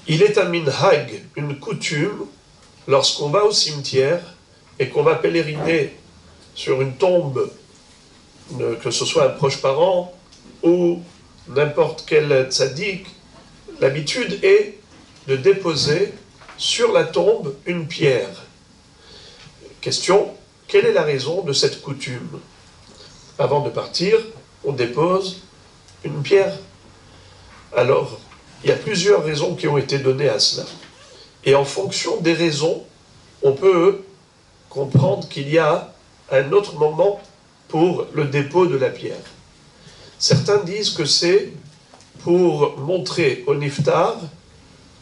Il est un minhag, une coutume, lorsqu'on va au cimetière et qu'on va pèleriner sur une tombe, que ce soit un proche parent ou n'importe quel tzaddik, l'habitude est de déposer sur la tombe une pierre. Question, quelle est la raison de cette coutume? Avant de partir, on dépose une pierre. Alors, il y a plusieurs raisons qui ont été données à cela. Et en fonction des raisons, on peut comprendre qu'il y a un autre moment pour le dépôt de la pierre. Certains disent que c'est pour montrer au niftar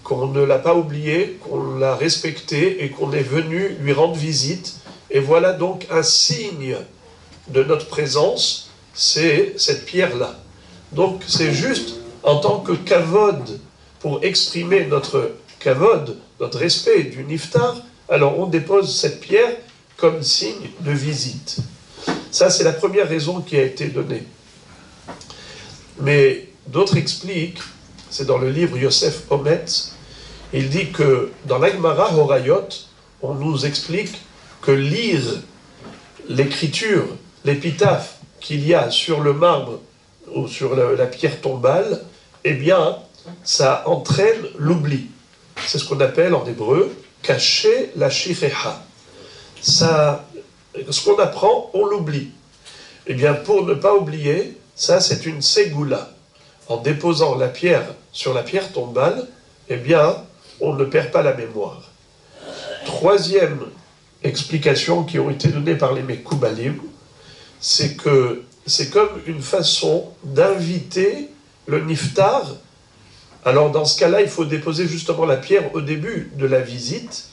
qu'on ne l'a pas oublié, qu'on l'a respecté et qu'on est venu lui rendre visite. Et voilà donc un signe de notre présence, c'est cette pierre-là. Donc c'est juste en tant que kavod, pour exprimer notre kavod, notre respect du niftar, alors on dépose cette pierre comme signe de visite. Ça, c'est la première raison qui a été donnée. Mais d'autres expliquent, c'est dans le livre Yosef Ometz, il dit que dans l'Agmara Horayot, on nous explique que lire l'écriture, l'épitaphe qu'il y a sur le marbre ou sur la pierre tombale, eh bien, ça entraîne l'oubli. C'est ce qu'on appelle en hébreu « cacher la shireha ». Ça, ce qu'on apprend, on l'oublie. Eh bien, pour ne pas oublier, ça c'est une ségoula. En déposant la pierre sur la pierre tombale, eh bien, on ne perd pas la mémoire. Troisième explication qui ont été données par les Mekoubalim, c'est que c'est comme une façon d'inviter le niftar. Alors dans ce cas-là, il faut déposer justement la pierre au début de la visite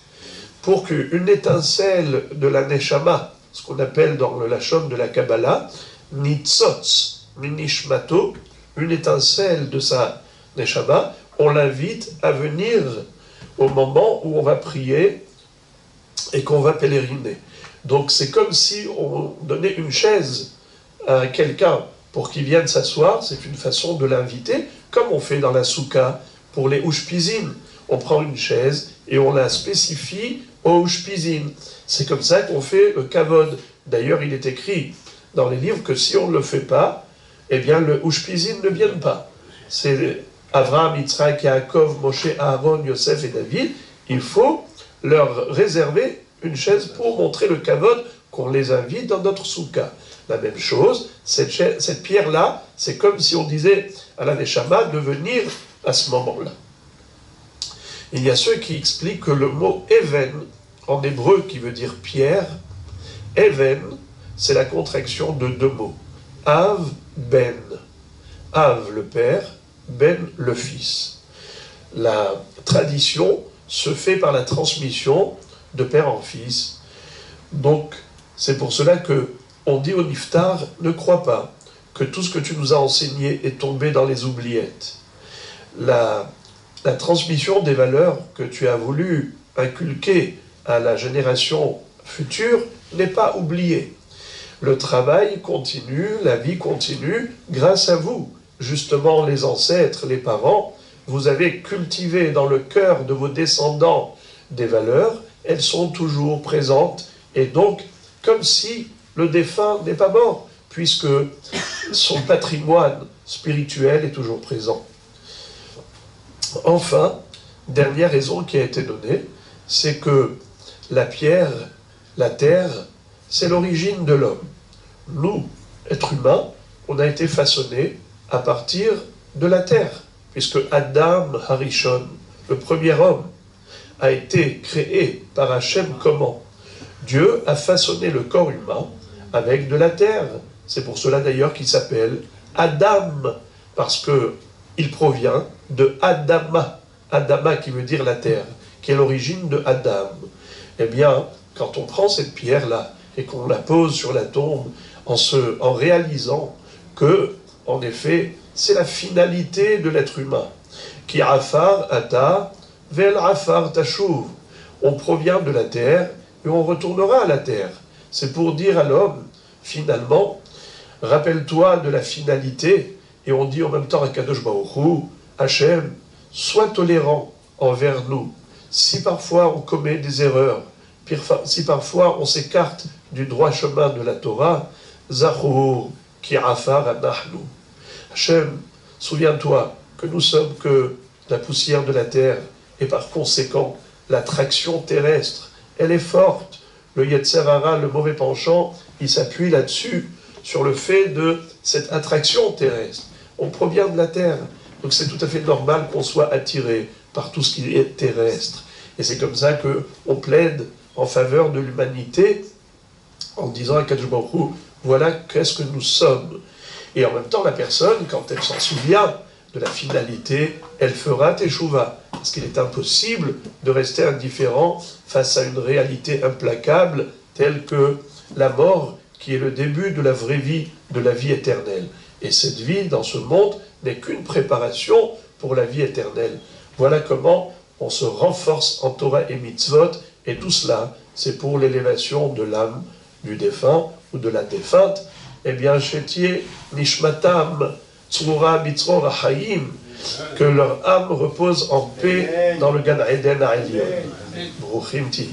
pour qu'une étincelle de la neshama, ce qu'on appelle dans le lachon de la Kabbalah, nitzotz minishmato, une étincelle de sa neshama, on l'invite à venir au moment où on va prier et qu'on va pèleriner. Donc c'est comme si on donnait une chaise à quelqu'un pour qu'il vienne s'asseoir, c'est une façon de l'inviter, comme on fait dans la soukha pour les ushpizin. On prend une chaise et on la spécifie au ushpizin. C'est comme ça qu'on fait le kavod. D'ailleurs, il est écrit dans les livres que si on ne le fait pas, eh bien le ushpizin ne viennent pas. C'est Avraham, Yitzhak, Yaakov, Moshe, Aaron, Yosef et David. Il faut leur réserver une chaise pour montrer le kavod qu'on les invite dans notre soukha. La même chose, cette pierre-là, c'est comme si on disait à la Neshama de venir à ce moment-là. Il y a ceux qui expliquent que le mot even, en hébreu qui veut dire pierre, even, c'est la contraction de deux mots. Av, ben. Av, le père, ben, le fils. La tradition se fait par la transmission de père en fils. Donc, c'est pour cela que on dit au niftar, ne crois pas que tout ce que tu nous as enseigné est tombé dans les oubliettes. La transmission des valeurs que tu as voulu inculquer à la génération future n'est pas oubliée. Le travail continue, la vie continue grâce à vous. Justement, les ancêtres, les parents, vous avez cultivé dans le cœur de vos descendants des valeurs, elles sont toujours présentes, et donc, comme si le défunt n'est pas mort, puisque son patrimoine spirituel est toujours présent. Enfin, dernière raison qui a été donnée, c'est que la pierre, la terre, c'est l'origine de l'homme. Nous, êtres humains, on a été façonnés à partir de la terre, puisque Adam Harishon, le premier homme, a été créé par Hachem comment? Dieu a façonné le corps humain avec de la terre. C'est pour cela d'ailleurs qu'il s'appelle Adam, parce qu'il provient de Adama. Adama qui veut dire la terre, qui est l'origine de Adam. Eh bien, quand on prend cette pierre-là et qu'on la pose sur la tombe en réalisant que, en effet, c'est la finalité de l'être humain. Ki afar ata vel afar tashuv. On provient de la terre et on retournera à la terre. C'est pour dire à l'homme, finalement, rappelle-toi de la finalité, et on dit en même temps à Kadosh Baruch Hu, Hachem, sois tolérant envers nous. Si parfois on commet des erreurs, si parfois on s'écarte du droit chemin de la Torah, Zachor ki afar anachnu. Hachem, souviens-toi que nous sommes que la poussière de la terre, et par conséquent, l'attraction terrestre, elle est forte. Le Yetzer Hara, le mauvais penchant, il s'appuie là-dessus, sur le fait de cette attraction terrestre. On provient de la terre, donc c'est tout à fait normal qu'on soit attiré par tout ce qui est terrestre. Et c'est comme ça qu'on plaide en faveur de l'humanité, en disant à Kadosh Baruch Hu, voilà qu'est-ce que nous sommes. Et en même temps, la personne, quand elle s'en souvient de la finalité, elle fera teshuva. Parce qu'il est impossible de rester indifférent face à une réalité implacable telle que la mort, qui est le début de la vraie vie, de la vie éternelle. Et cette vie dans ce monde n'est qu'une préparation pour la vie éternelle. Voilà comment on se renforce en Torah et mitzvot, et tout cela, c'est pour l'élévation de l'âme du défunt ou de la défunte. Eh bien, Shetie Nishmatam Tzrura Bitzror Achayim, que leur âme repose en paix dans le Gan Eden Ha'elyon. Bruchim Tiyu.